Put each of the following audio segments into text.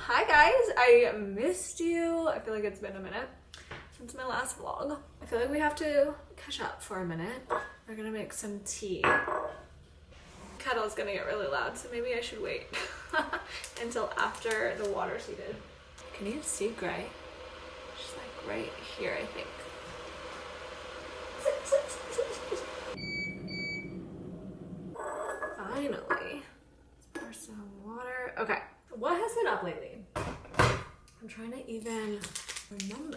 Hi guys, I missed you. I feel like it's been a minute since my last vlog. I feel like we have to catch up for a minute. We're gonna make some tea. Kettle's gonna get really loud, so maybe I should wait until after the water's heated. Can you see Gray? She's like right here, I think. Finally. Let's pour some water. Okay. What has been up lately? I'm trying to even remember.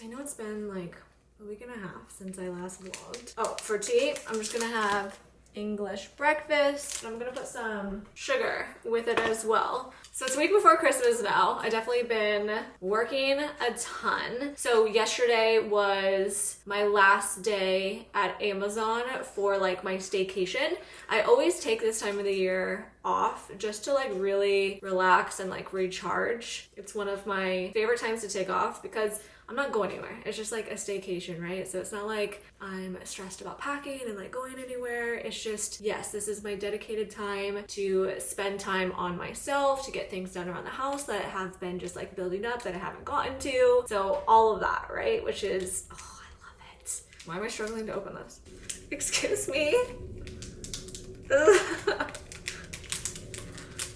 I know it's been like a week and a half since I last vlogged. Oh, for tea, I'm just gonna have English breakfast. I'm gonna put some sugar with it as well. So it's a week before Christmas now. I've definitely been working a ton. So yesterday was my last day at Amazon for like my staycation. I always take this time of the year off just to like really relax and like recharge. It's one of my favorite times to take off because I'm not going anywhere. It's just like a staycation, right? So it's not like I'm stressed about packing and like going anywhere. It's just, yes, this is my dedicated time to spend time on myself, to get things done around the house that have been just like building up that I haven't gotten to. So all of that, right? Which is, oh, I love it. Why am I struggling to open this? Excuse me.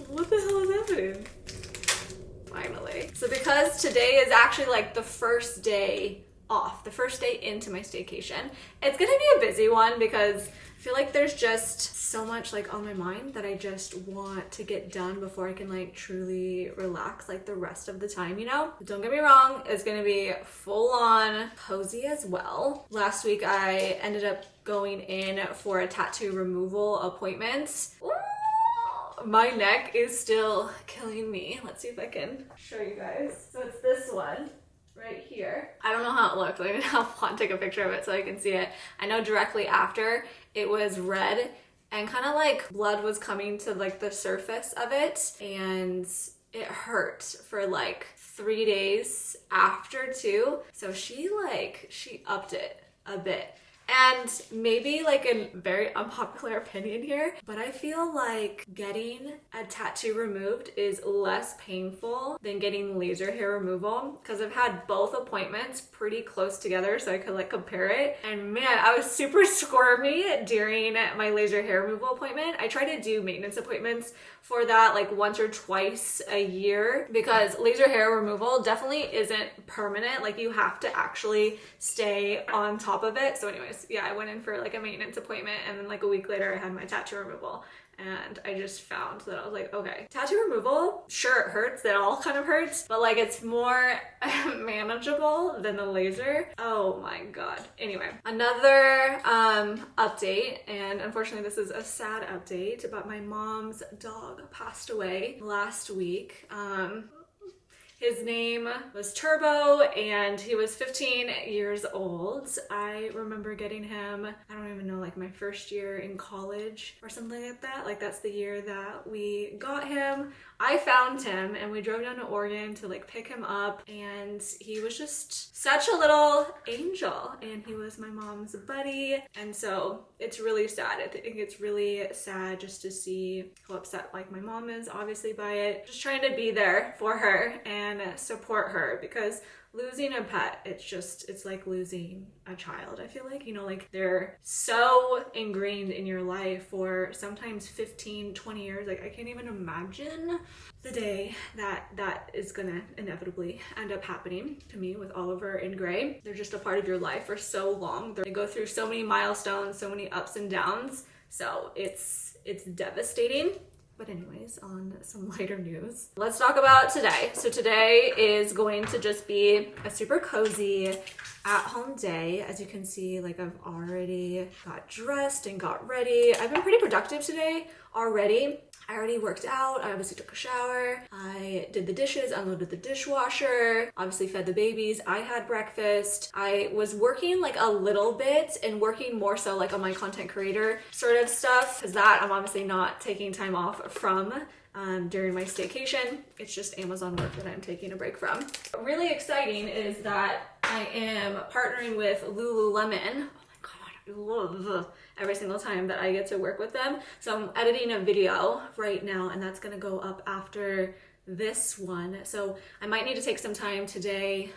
What the hell is happening? Finally. So because today is actually like the first day off, the first day into my staycation, it's gonna be a busy one because I feel like there's just so much like on my mind that I just want to get done before I can like truly relax like the rest of the time, you know? But don't get me wrong, it's gonna be full on cozy as well. Last week I ended up going in for a tattoo removal appointment. Ooh, my neck is still killing me. Let's see if I can show you guys. So it's this one right here. I don't know how it looked. I'll take a picture of it so I can see it. I know directly after it was red and kind of like blood was coming to like the surface of it, and it hurt for like 3 days after too. So she upped it a bit. And maybe like a very unpopular opinion here, but I feel like getting a tattoo removed is less painful than getting laser hair removal, because I've had both appointments pretty close together so I could like compare it. And man, I was super squirmy during my laser hair removal appointment. I try to do maintenance appointments for that like once or twice a year because laser hair removal definitely isn't permanent. Like you have to actually stay on top of it. So anyways, yeah, I went in for like a maintenance appointment and then like a week later I had my tattoo removal. And I just found that I was like, okay, tattoo removal, sure it hurts, that all kind of hurts, but like it's more manageable than the laser. Oh my God. Anyway, another update, and unfortunately this is a sad update, but my mom's dog passed away last week. His name was Turbo and he was 15 years old. I remember getting him, I don't even know, like my first year in college or something like that. Like that's the year that we got him. I found him and we drove down to Oregon to like pick him up, and he was just such a little angel and he was my mom's buddy. And so it's really sad. I think it's really sad just to see how upset like my mom is obviously by it. Just trying to be there for her and support her, because losing a pet, it's like losing a child. I feel like, you know, like they're so ingrained in your life for sometimes 15, 20 years. Like I can't even imagine the day that is gonna inevitably end up happening to me with Oliver and Gray. They're just a part of your life for so long. They go through so many milestones, so many ups and downs. So it's devastating. But anyways, on some lighter news, let's talk about today. So today is going to just be a super cozy at-home day. As you can see, like I've already got dressed and got ready. I've been pretty productive today already. I already worked out, I obviously took a shower, I did the dishes, unloaded the dishwasher, obviously fed the babies, I had breakfast. I was working like a little bit and working more so like on my content creator sort of stuff, because that I'm obviously not taking time off from during my staycation. It's just Amazon work that I'm taking a break from. Really exciting is that I am partnering with Lululemon. Love every single time that I get to work with them. So I'm editing a video right now, and that's gonna go up after this one. So I might need to take some time today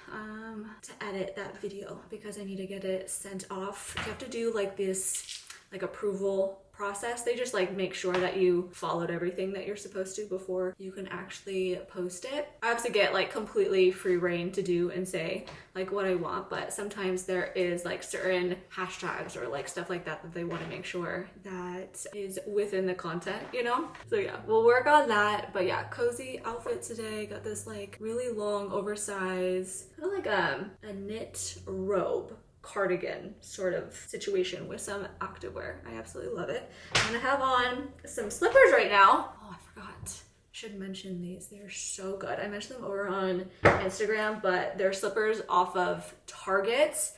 to edit that video because I need to get it sent off. You have to do like this like approval process. They just like make sure that you followed everything that you're supposed to before you can actually post it. I have to get like completely free reign to do and say like what I want, but sometimes there is like certain hashtags or like stuff like that that they want to make sure that is within the content, you know? So yeah, we'll work on that. But yeah, cozy outfit today. Got this like really long oversized, kind of like a knit robe cardigan sort of situation with some activewear. I absolutely love it. I'm gonna have on some slippers right now. Oh, I forgot. Should mention these. They're so good. I mentioned them over on Instagram, but they're slippers off of Target.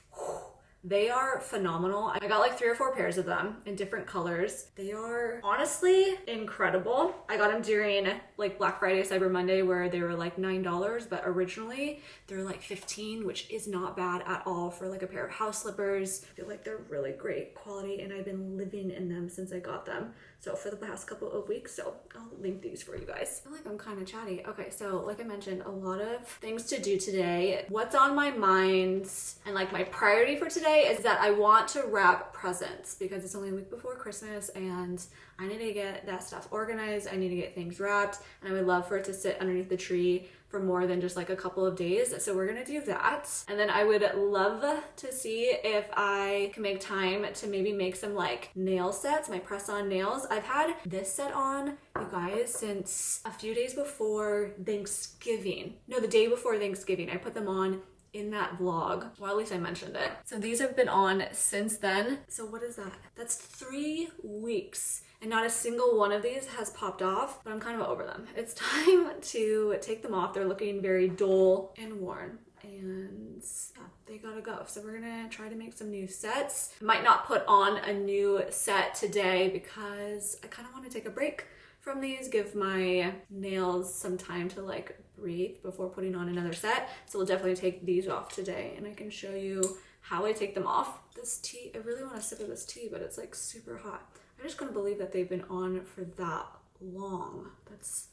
They are phenomenal. I got like 3 or 4 pairs of them in different colors. They are honestly incredible. I got them during like Black Friday, Cyber Monday, where they were like $9, but originally they're like $15, which is not bad at all for like a pair of house slippers. I feel like they're really great quality and I've been living in them since I got them. So for the past couple of weeks, so I'll link these for you guys. I feel like I'm kind of chatty. Okay, so like I mentioned, a lot of things to do today. What's on my mind and like my priority for today is that I want to wrap presents because it's only a week before Christmas and I need to get that stuff organized. I need to get things wrapped and I would love for it to sit underneath the tree for more than just like a couple of days. So we're gonna do that. And then I would love to see if I can make time to maybe make some like nail sets, my press-on nails. I've had this set on, you guys, since a few days before Thanksgiving. No, the day before Thanksgiving. I put them on in that vlog. Well, at least I mentioned it. So these have been on since then. So what is that? That's 3 weeks. And not a single one of these has popped off, but I'm kind of over them. It's time to take them off. They're looking very dull and worn. And yeah, they gotta go. So we're gonna try to make some new sets. Might not put on a new set today because I kind of want to take a break from these, give my nails some time to like breathe before putting on another set. So we'll definitely take these off today and I can show you how I take them off. This tea, I really want to sip of this tea, but it's like super hot. I just couldn't believe that they've been on for that long. That's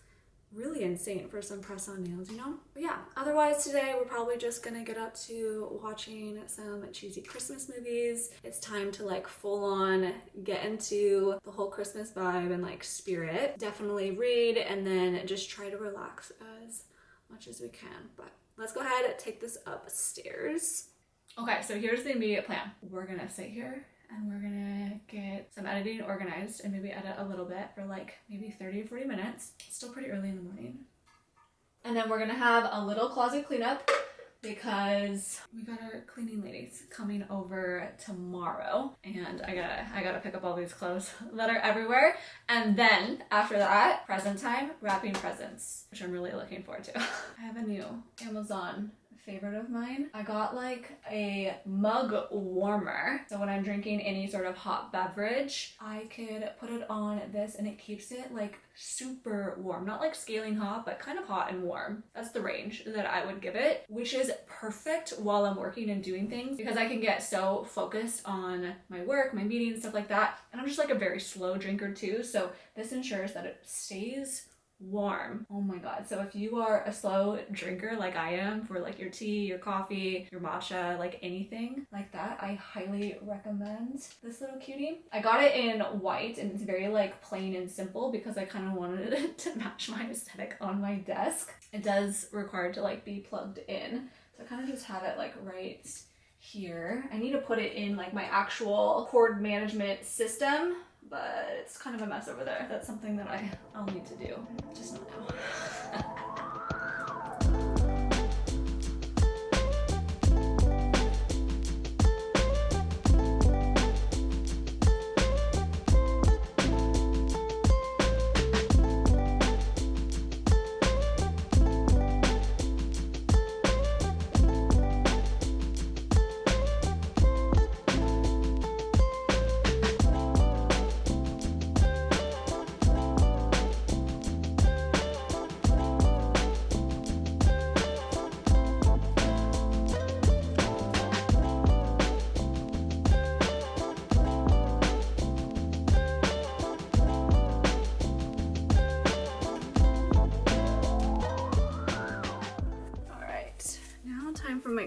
really insane for some press-on nails, you know? But yeah, otherwise today we're probably just gonna get up to watching some cheesy Christmas movies. It's time to like full on get into the whole Christmas vibe and like spirit. Definitely read and then just try to relax as much as we can. But let's go ahead and take this upstairs. Okay, so here's the immediate plan. We're gonna sit here and we're gonna get some editing organized and maybe edit a little bit for like maybe 30 or 40 minutes. It's still pretty early in the morning. And then we're gonna have a little closet cleanup because we got our cleaning ladies coming over tomorrow and I gotta pick up all these clothes that are everywhere. And then after that, present time, wrapping presents, which I'm really looking forward to. I have a new Amazon favorite of mine. I got like a mug warmer. So when I'm drinking any sort of hot beverage, I could put it on this and it keeps it like super warm. Not like scaling hot, but kind of hot and warm. That's the range that I would give it, which is perfect while I'm working and doing things because I can get so focused on my work, my meetings, stuff like that. And I'm just like a very slow drinker too. So this ensures that it stays warm. Oh my god. So if you are a slow drinker like I am for like your tea, your coffee, your matcha, like anything like that, I highly recommend this little cutie. I got it in white and it's very like plain and simple because I kind of wanted it to match my aesthetic on my desk. It does require to like be plugged in. So I kind of just have it like right here. I need to put it in like my actual cord management system, but it's kind of a mess over there. That's something that I'll need to do, just not now.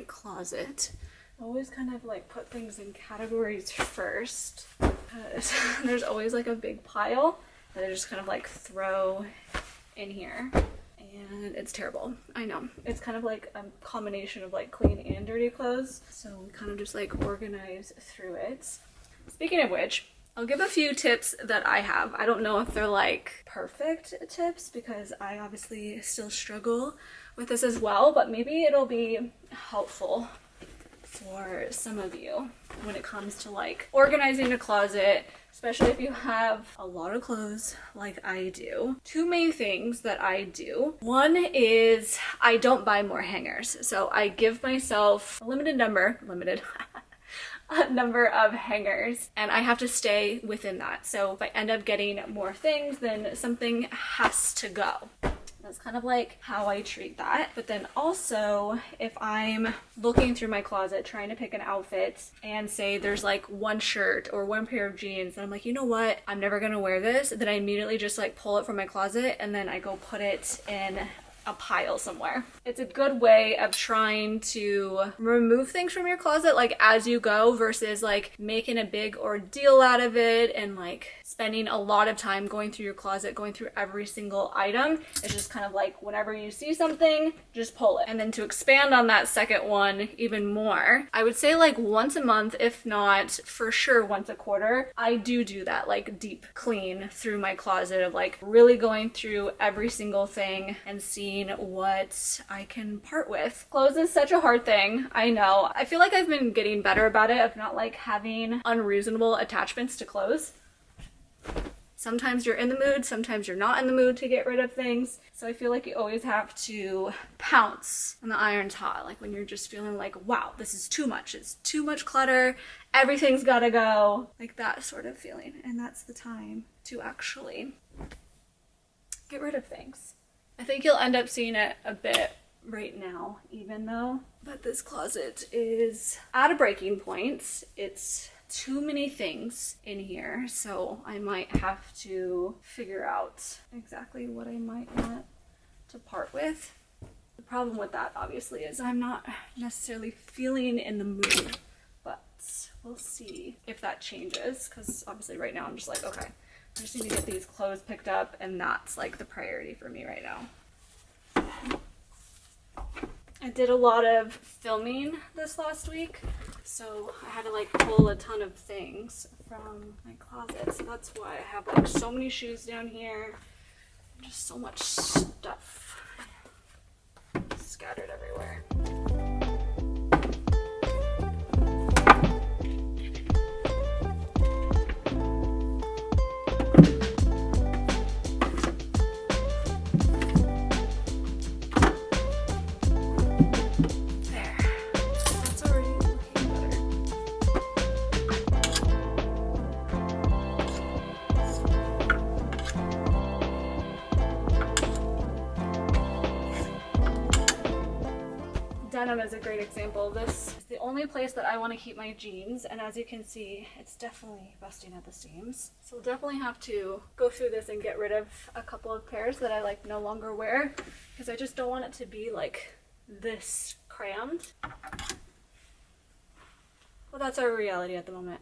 different closet. I always kind of like put things in categories first, because there's always like a big pile that I just kind of like throw in here. And it's terrible. I know. It's kind of like a combination of like clean and dirty clothes. So we kind of just like organize through it. Speaking of which, I'll give a few tips that I have. I don't know if they're like perfect tips because I obviously still struggle with this as well, but maybe it'll be helpful for some of you when it comes to like organizing a closet, especially if you have a lot of clothes like I do. Two main things that I do. One is I don't buy more hangers. So I give myself a a number of hangers, and I have to stay within that. So if I end up getting more things, then something has to go. That's kind of like how I treat that. But then also, if I'm looking through my closet trying to pick an outfit and say there's like one shirt or one pair of jeans, and I'm like, you know what, I'm never gonna wear this, then I immediately just like pull it from my closet and then I go put it in a pile somewhere. It's a good way of trying to remove things from your closet like as you go versus like making a big ordeal out of it and like spending a lot of time going through your closet, going through every single item. It's just kind of like whenever you see something, just pull it. And then to expand on that second one even more, I would say like once a month, if not for sure once a quarter, I do that like deep clean through my closet of like really going through every single thing and seeing what I can part with. Clothes is such a hard thing, I know. I feel like I've been getting better about it of not like having unreasonable attachments to clothes. Sometimes you're in the mood, sometimes you're not in the mood to get rid of things. So I feel like you always have to pounce when the iron's hot. Like when you're just feeling like, wow, this is too much. It's too much clutter. Everything's gotta go. Like that sort of feeling. And that's the time to actually get rid of things. I think you'll end up seeing it a bit right now, even though. But this closet is at a breaking point. It's too many things in here, so I might have to figure out exactly what I might want to part with. The problem with that obviously is I'm not necessarily feeling in the mood, but we'll see if that changes, because obviously right now I'm just like, okay, I just need to get these clothes picked up, and that's like the priority for me right now. I did a lot of filming this last week, so I had to like pull a ton of things from my closet. So that's why I have like so many shoes down here, just so much stuff scattered everywhere. Denim is a great example. This is the only place that I want to keep my jeans, and as you can see, it's definitely busting at the seams. So we'll definitely have to go through this and get rid of a couple of pairs that I like no longer wear, because I just don't want it to be like this crammed. Well, that's our reality at the moment.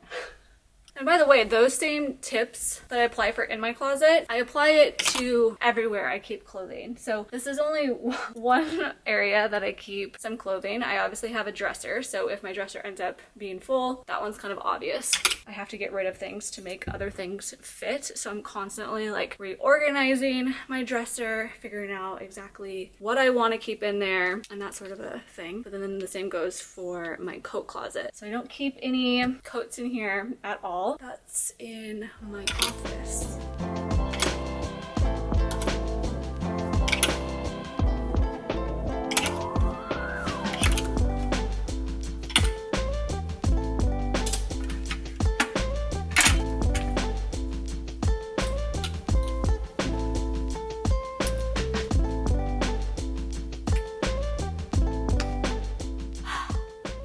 And by the way, those same tips that I apply for in my closet, I apply it to everywhere I keep clothing. So this is only one area that I keep some clothing. I obviously have a dresser, so if my dresser ends up being full, that one's kind of obvious. I have to get rid of things to make other things fit, so I'm constantly like reorganizing my dresser, figuring out exactly what I want to keep in there, and that sort of a thing. But then the same goes for my coat closet. So I don't keep any coats in here at all. That's in my office.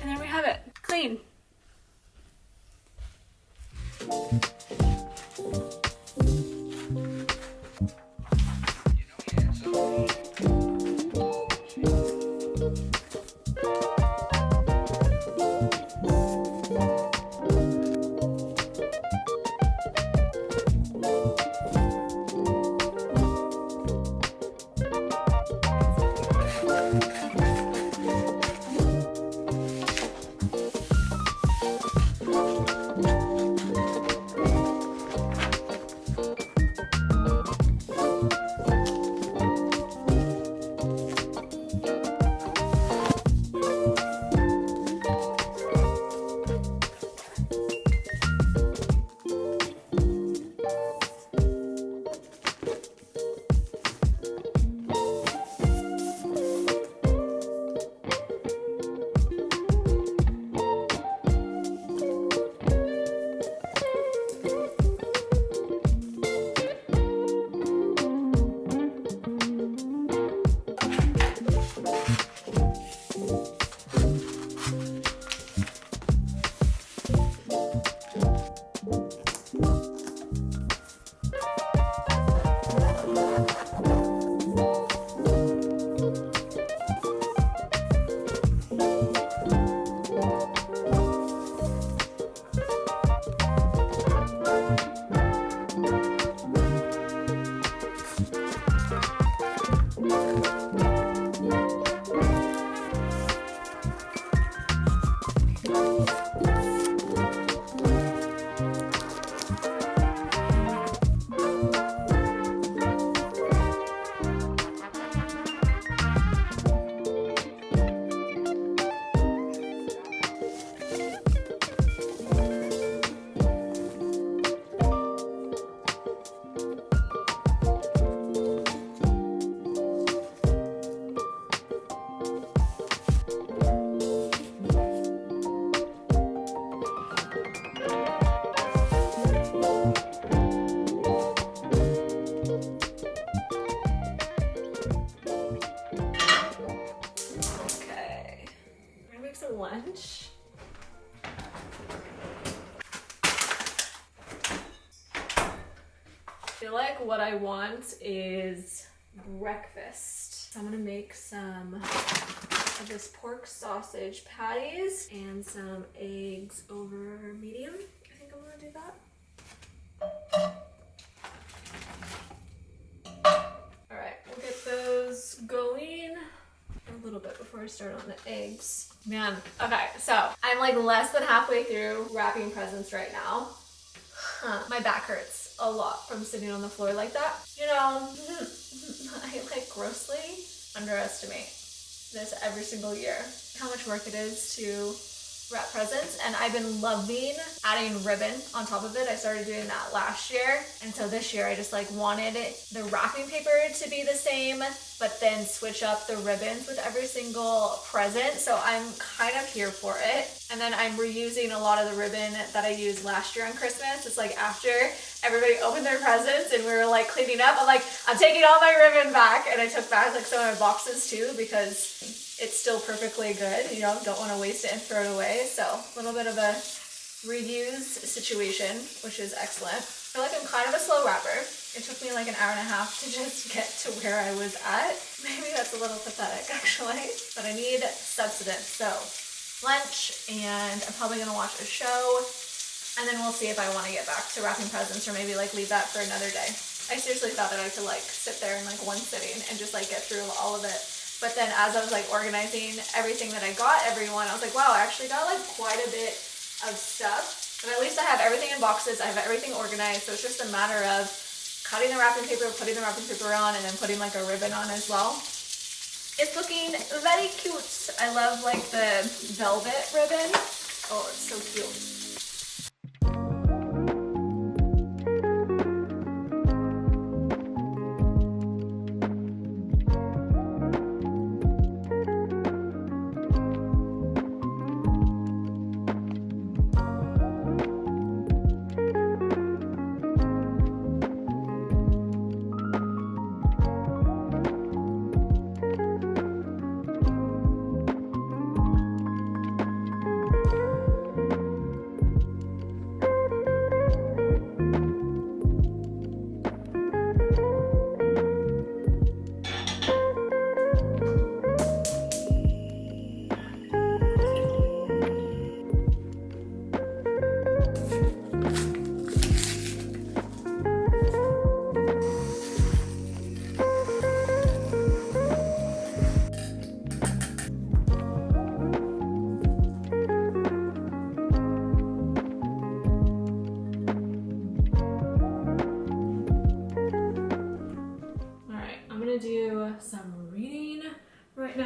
And there we have it, clean. lunch. I feel like what I want is breakfast. So I'm gonna make some of this pork sausage patties and some eggs over medium. I think I'm gonna do that. All right, we'll get those going a little bit before I start on the eggs. Man, okay, so I'm like less than halfway through wrapping presents right now. My back hurts a lot from sitting on the floor like that. You know, I like grossly underestimate this every single year. How much work it is to wrap presents, and I've been loving adding ribbon on top of it. I started doing that last year, and so this year I just like wanted the wrapping paper to be the same, but then switch up the ribbons with every single present. So I'm kind of here for it. And then I'm reusing a lot of the ribbon that I used last year on Christmas. It's like after everybody opened their presents and we were like cleaning up, I'm like, I'm taking all my ribbon back. And I took back like some of my boxes too, because it's still perfectly good. You know, don't want to waste it and throw it away. So a little bit of a reuse situation, which is excellent. I feel like I'm kind of a slow wrapper. It took me like an hour and a half to just get to where I was at. Maybe that's a little pathetic actually, but I need substance. So lunch, and I'm probably gonna watch a show, and then we'll see if I want to get back to wrapping presents or maybe like leave that for another day. I seriously thought that I could like sit there in like one sitting and just like get through all of it. But then as I was like organizing everything that I got everyone, I was like, wow, I actually got like quite a bit of stuff. But at least I have everything in boxes, I have everything organized, so it's just a matter of cutting the wrapping paper, putting the wrapping paper on, and then putting like a ribbon on as well. It's looking very cute. I love like the velvet ribbon. Oh, it's so cute.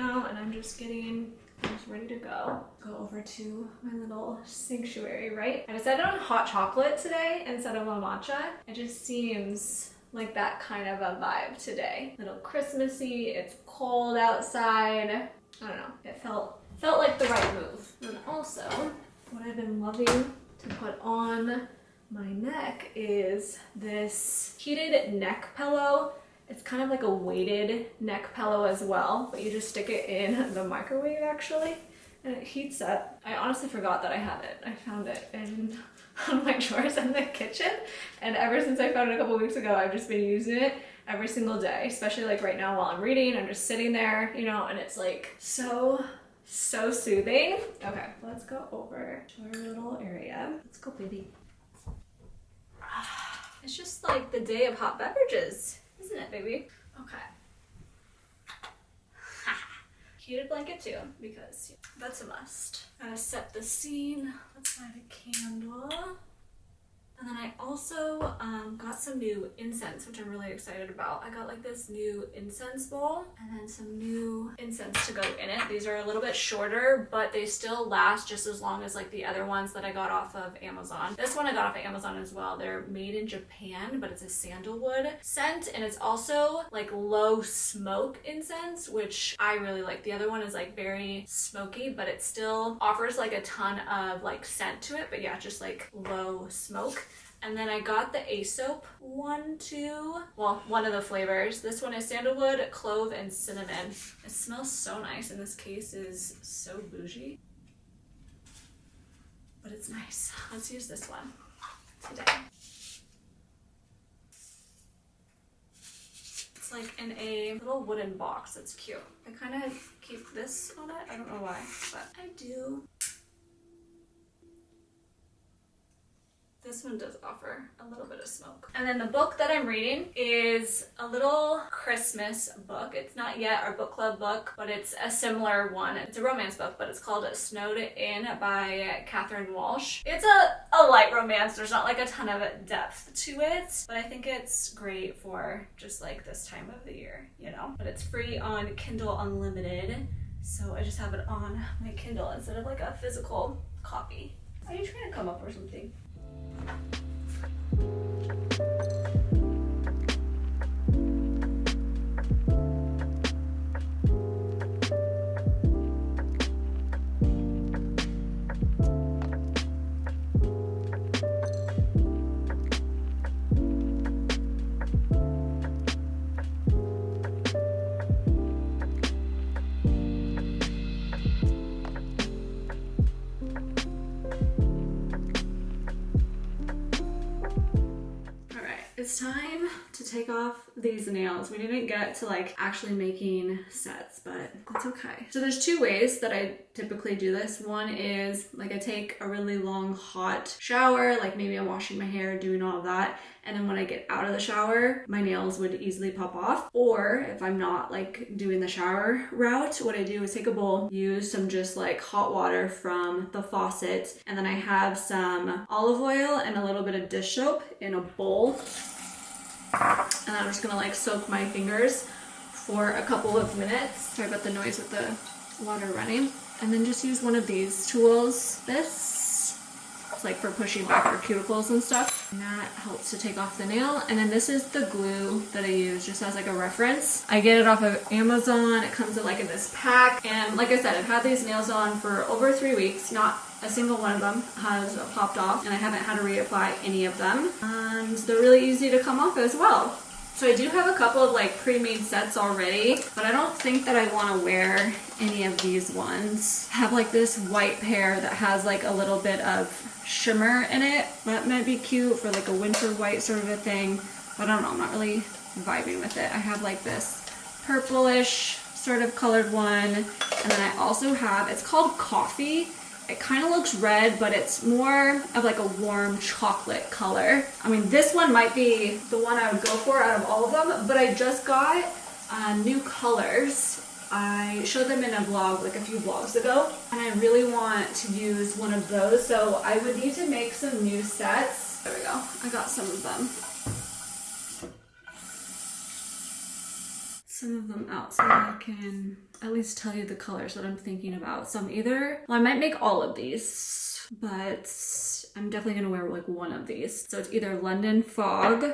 now, and I'm just ready to go. Go over to my little sanctuary, right? I decided on hot chocolate today instead of a matcha. It just seems like that kind of a vibe today. A little Christmassy, it's cold outside. I don't know, it felt like the right move. And also, what I've been loving to put on my neck is this heated neck pillow. It's kind of like a weighted neck pillow as well, but you just stick it in the microwave actually, and it heats up. I honestly forgot that I had it. I found it in one of my drawers in the kitchen, and ever since I found it a couple weeks ago, I've just been using it every single day, especially like right now while I'm reading. I'm just sitting there, you know, and it's like so soothing. Okay, let's go over to our little area. Let's go, baby. It's just like the day of hot beverages, isn't it, baby? Okay. Heated blanket too, because that's a must. Gotta set the scene. Let's light a candle. And then I also got some new incense, which I'm really excited about. I got like this new incense bowl and then some new incense to go in it. These are a little bit shorter, but they still last just as long as like the other ones that I got off of Amazon. This one I got off of Amazon as well. They're made in Japan, but it's a sandalwood scent, and it's also like low smoke incense, which I really like. The other one is like very smoky, but it still offers like a ton of like scent to it, but yeah, just like low smoke. And then I got the Aesop one too. Well, one of the flavors. This one is sandalwood, clove, and cinnamon. It smells so nice, and this case is so bougie. But it's nice. Let's use this one today. It's like in a little wooden box. It's cute. I kind of keep this on it. I don't know why, but I do. This one does offer a little bit of smoke. And then the book that I'm reading is a little Christmas book. It's not yet our book club book, but it's a similar one. It's a romance book, but it's called Snowed In by Catherine Walsh. It's a light romance. There's not like a ton of depth to it, but I think it's great for just like this time of the year, you know? But it's free on Kindle Unlimited, so I just have it on my Kindle instead of like a physical copy. Are you trying to come up or something? It's time to take off these nails. We didn't get to like actually making sets, but that's okay. So there's two ways that I typically do this. One is like I take a really long hot shower, like maybe I'm washing my hair, doing all of that. And then when I get out of the shower, my nails would easily pop off. Or if I'm not like doing the shower route, what I do is take a bowl, use some just like hot water from the faucet, and then I have some olive oil and a little bit of dish soap in a bowl. And I'm just gonna like soak my fingers for a couple of minutes. Sorry about the noise with the water running. And then just use one of these tools. It's like for pushing back your cuticles and stuff. And that helps to take off the nail. And then this is the glue that I use just as like a reference. I get it off of Amazon. It comes in like in this pack. And like I said, I've had these nails on for over 3 weeks. Not a single one of them has popped off, and I haven't had to reapply any of them. And they're really easy to come off as well. So I do have a couple of like pre-made sets already, but I don't think that I want to wear any of these ones. I have like this white pair that has like a little bit of shimmer in it. That might be cute for like a winter white sort of a thing, but I don't know, I'm not really vibing with it. I have like this purplish sort of colored one, and then I also have, it's called Coffee. It kind of looks red, but it's more of like a warm chocolate color. I mean, this one might be the one I would go for out of all of them, but I just got new colors. I showed them in a vlog like a few vlogs ago, and I really want to use one of those, so I would need to make some new sets. There we go. I got some of them. Some of them out so I can at least tell you the colors that I'm thinking about. So I might make all of these, but I'm definitely gonna wear like one of these. So it's either London Fog,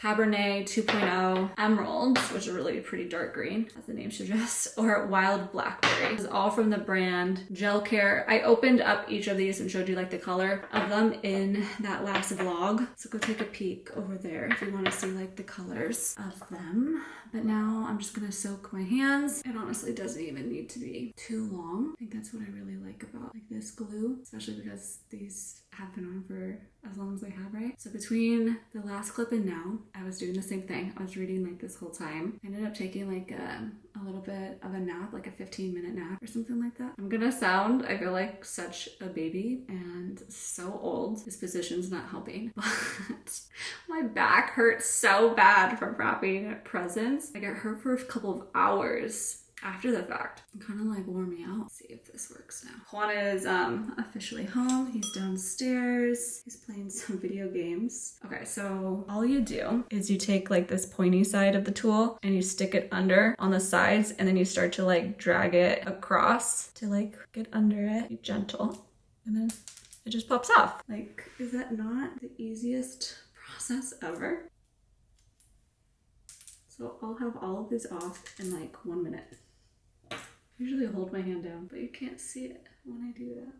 Cabernet 2.0, Emerald, which is a really pretty dark green, as the name suggests, or Wild Blackberry. This is all from the brand Gel Care. I opened up each of these and showed you like the color of them in that last vlog. So go take a peek over there if you want to see like the colors of them. But now I'm just gonna soak my hands. It honestly doesn't even need to be too long. I think that's what I really like about like this glue, especially because these have been on for as long as they have, right? So between the last clip and now, I was doing the same thing. I was reading like this whole time. I ended up taking like a little bit of a nap, like a 15-minute nap or something like that. I'm gonna sound, I feel like, such a baby and so old. This position's not helping, but my back hurts so bad from wrapping presents. Like it hurt for a couple of hours after the fact. It kind of like wore me out. Let's see if this works now. Juan is officially home. He's downstairs. He's playing some video games. Okay, so all you do is you take like this pointy side of the tool and you stick it under on the sides, and then you start to like drag it across to like get under it. Be gentle, and then it just pops off. Like, is that not the easiest process ever? So I'll have all of these off in like 1 minute. Usually hold my hand down, but you can't see it when I do that.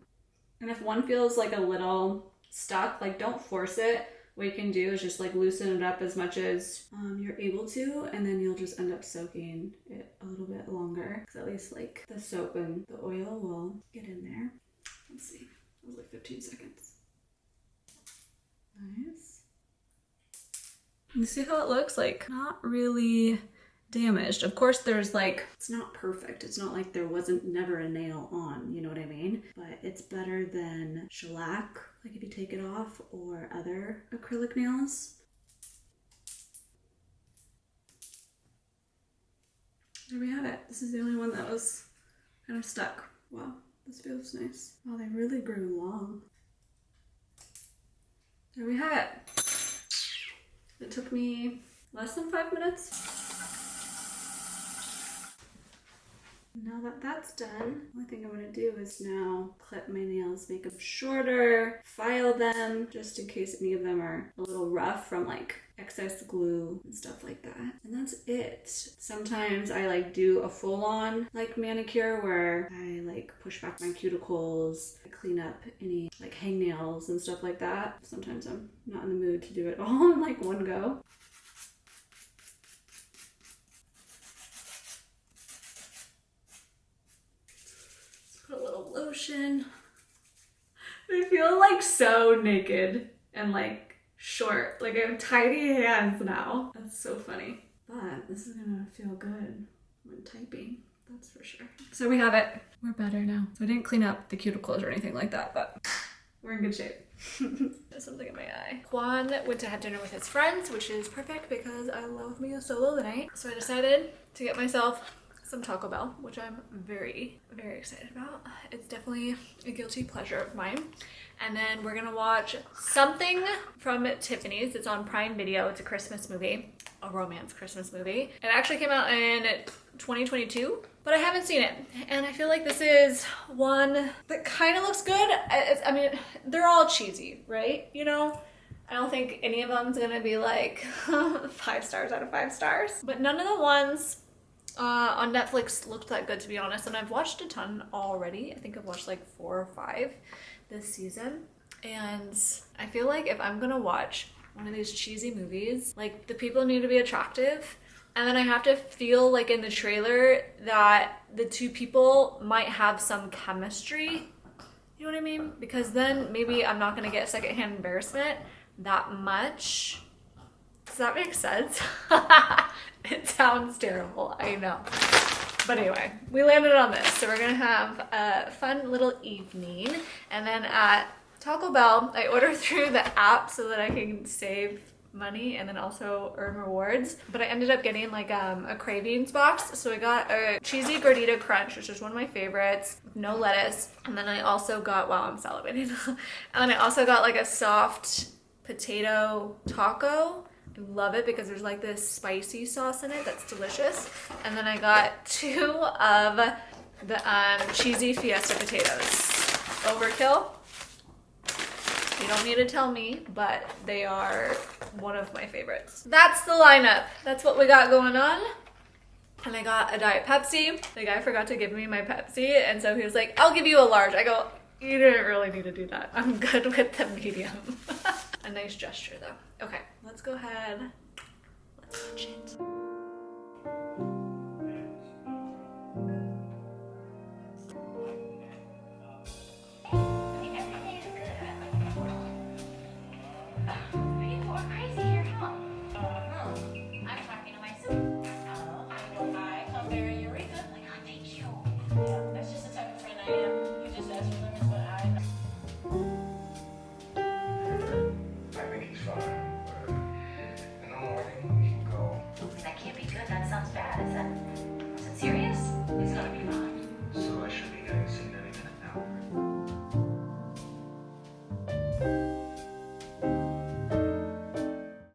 And if one feels like a little stuck, like don't force it. What you can do is just like loosen it up as much as you're able to, and then you'll just end up soaking it a little bit longer. Because at least like the soap and the oil will get in there. Let's see, that was like 15 seconds. Nice. You see how it looks? Like not really damaged. Of course there's like, it's not perfect. It's not like there wasn't never a nail on, you know what I mean? But it's better than shellac, like if you take it off, or other acrylic nails. There we have it. This is the only one that was kind of stuck. Wow, this feels nice. Wow, they really grew long. There we have it. It took me less than 5 minutes. Now that that's done, the only thing I'm going to do is now clip my nails, make them shorter, file them, just in case any of them are a little rough from like excess glue and stuff like that. And that's it. Sometimes I like do a full-on like manicure where I like push back my cuticles, I clean up any like hangnails and stuff like that. Sometimes I'm not in the mood to do it all in like one go. Put a little lotion. I feel like so naked and like short. Like I have tiny hands now. That's so funny. But this is gonna feel good when typing, that's for sure. So we have it. We're better now. So I didn't clean up the cuticles or anything like that, but we're in good shape. There's something in my eye. Juan went to have dinner with his friends, which is perfect because I love me a solo night. So I decided to get myself some Taco Bell, which I'm very, very excited about. It's definitely a guilty pleasure of mine. And then we're gonna watch something from Tiffany's. It's on Prime Video. It's a Christmas movie, a romance Christmas movie. It actually came out in 2022, but I haven't seen it. And I feel like this is one that kind of looks good. I mean, they're all cheesy, right? You know? I don't think any of them's gonna be like 5 stars out of 5 stars. But none of the ones on Netflix looked that good, to be honest, and I've watched a ton already. I think I've watched like 4 or 5 this season, and I feel like if I'm gonna watch one of these cheesy movies, like the people need to be attractive, and then I have to feel like in the trailer that the two people might have some chemistry, you know what I mean? Because then maybe I'm not gonna get secondhand embarrassment that much. Does that make sense? It sounds terrible, I know. But anyway, we landed on this. So we're gonna have a fun little evening. And then at Taco Bell, I order through the app so that I can save money and then also earn rewards. But I ended up getting like a cravings box. So I got a cheesy gordita crunch, which is one of my favorites, with no lettuce. And then I also got, wow, I'm salivating. And then I also got like a soft potato taco. I love it because there's like this spicy sauce in it that's delicious. And then I got 2 of the cheesy Fiesta potatoes. Overkill. You don't need to tell me, but they are one of my favorites. That's the lineup. That's what we got going on. And I got a Diet Pepsi. The guy forgot to give me my Pepsi, and so he was like, I'll give you a large. I go, you didn't really need to do that. I'm good with the medium. A nice gesture though. Okay, let's go ahead. Let's watch it.